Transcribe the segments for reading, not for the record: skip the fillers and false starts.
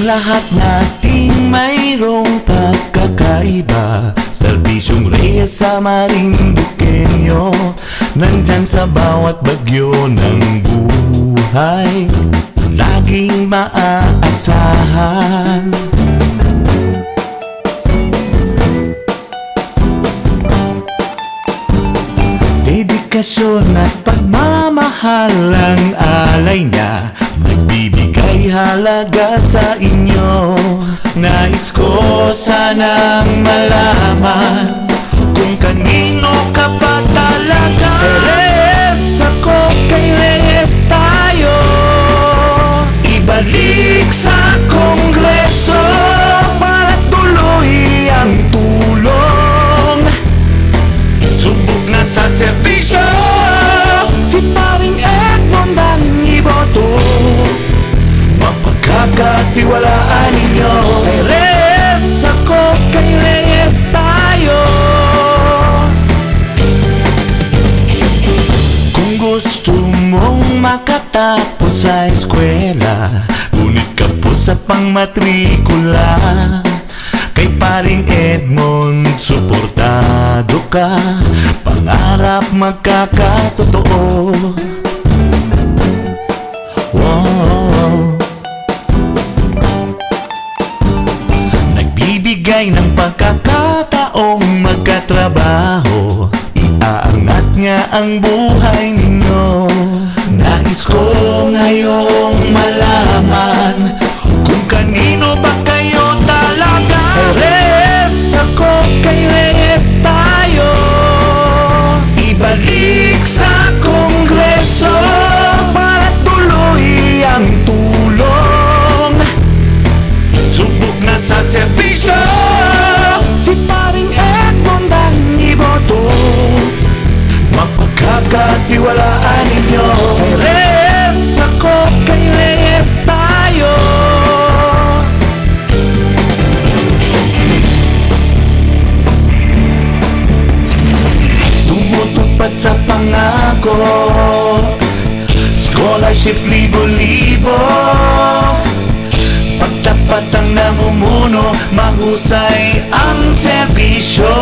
lahat nating mayroong pagkakaiba. Serbisyong Reyes sa Marinduqueño, nandyan sa bawat bagyo ng buhay, laging maaasahan. Dedikasyon at pagmamahal ang alay niya, nagbibigay halaga sa inyo. Nais ko sanang malaman kung kanino ka ba talaga. Reyes ako, kay Reyes tayo. Ibalik sa Kongreso para tuloy ang tulong. Subok na sa serbisyo si Paring Edmond ang iboto. Mapagkakatiwalaan ninyo. Kay Reyes ako, kay Reyes tayo. Kung gusto mong makatapos sa eskwela, ngunit ka po sa pangmatrikula, kay Paring Edmond suportado ka, pangarap magkakatotoo. Wow. Nagbibigay ng pagkakataong magkatrabaho, iaangat niya ang buhay ninyo. Nais ko ngayong malaman kung kanino ba kayo talaga. Kay Reyes ako, kay Reyes tayo. Ibalik sa Kongreso para tuloy ang tulong. Subok na sa serbisyo si Paring Edmond ang iboto. Mapagkakatiwalaan ninyo. Kay Reyes ako, kay Reyes tayo. Tumutupad sa pangako, scholarships libo-libo. Pagtapat ang namumuno, mahusay ang serbisyo.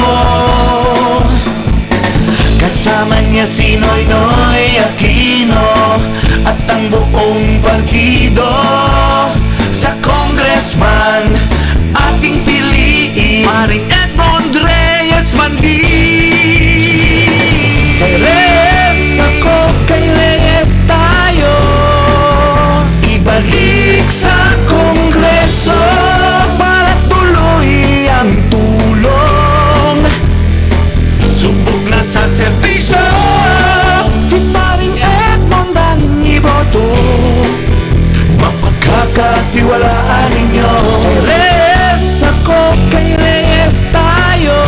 Kasama niya si Noynoy Aquino at ang buong partido. Sa congressman ating piliin, Paring Edmond Reyes Mandi. Kay Reyes ako, kay Reyes tayo. Ibalik sa Kongreso para tuloy ang tulong. Subok na sa serbisyo si Paring Edmond ang iboto. Mapagkakatiwalaan ninyo. Kay Reyes ako, kay Reyes tayo.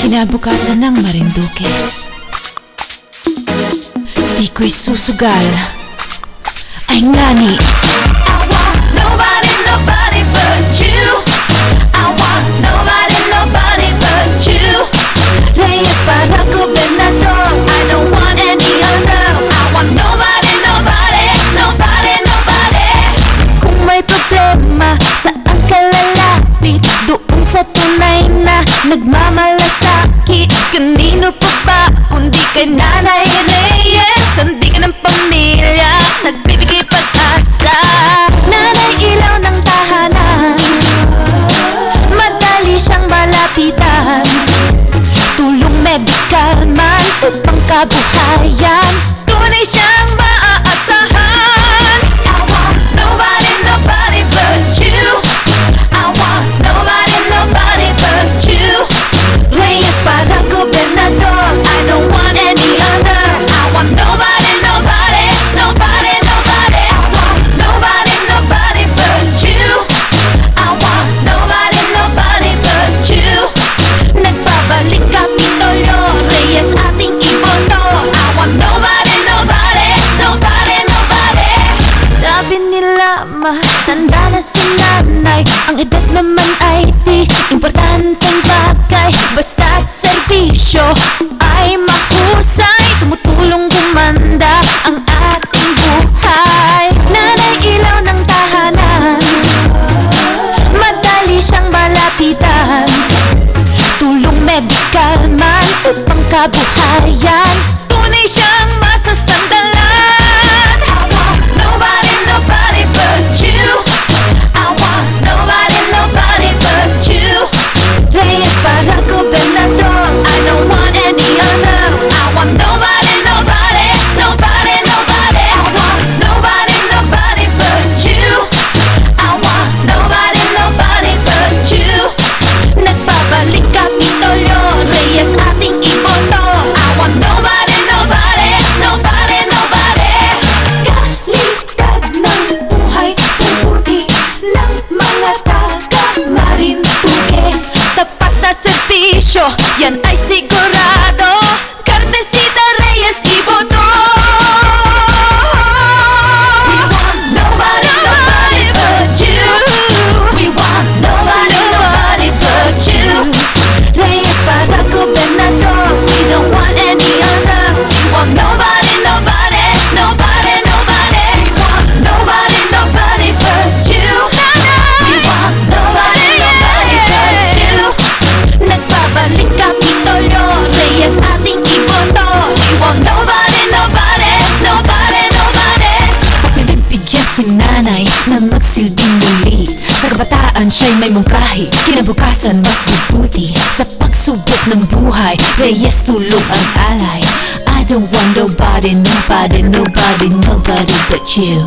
Kinabukasan ng Marinduque, di ko'y susugal. Ay ngani, I want nobody, nobody but you. I want nobody, nobody but you. Reyes para gobernador, I don't want any other. I want nobody, nobody, nobody, nobody. Kung may problema, saan ka lalapit? Doon sa tunay na nagmamalasakit. Kanino pa ba kundi kay Nanay Reyes? Hindi ka ng pamilya, nagbibigay pag-asa. Nanay, ilaw ng tahanan, madali siyang malapitan. Tulong medikal man o pangkabuhayan, tunay siyang maaasahan. I want nobody, nobody but you. I want nobody, nobody but you. Reyes para gobernador, I don't want any other. I want nobody, nobody, nobody, nobody. I want nobody, nobody but you. I want nobody, nobody but you. Nagbabalik Kapitolyo, Reyes ating iboto. buhay basta't serbisyo ay mahusay, tumutulong gumanda ang ating buhay. Nanay ilaw ng tahanan, madali siyang malapitan, tulong medikal man upang kabuhayan, tunay siyang masasandalan. I want nobody, nobody but you. I want nobody, nobody but you. Reyes para gobernador, I don't want any other. I want nobody, nobody, nobody, nobody. I want nobody, nobody but you. I want nobody, nobody but you. Nagbabalik Kapitolyo, Reyes ating iboto. I want nobody, nobody, nobody, nobody. Kalidad ng buhay, puputi ng mga taga-Marinduque. Tapat na serbisyo, yan ay sigurado. Carmesita Reyes iboto. We want nobody, nobody but you. We want nobody, nobody but you. Reyes para gobernador, we don't want any other. We want nobody, nobody, nobody, nobody. We want nobody, nobody but you. We want nobody, nobody but you. Nagbabalik Kapitolyo, Reyes ating iboto. We want nobody, nobody, nobody, nobody. Pinagbigyan si nanay na magsilbing muli. Sa kabataan siya'y may mungkahi, kinabukasan mas mabuti. Sa pagsubok ng buhay, Reyes tulong ang alay. I don't want nobody, nobody, nobody, nobody but you.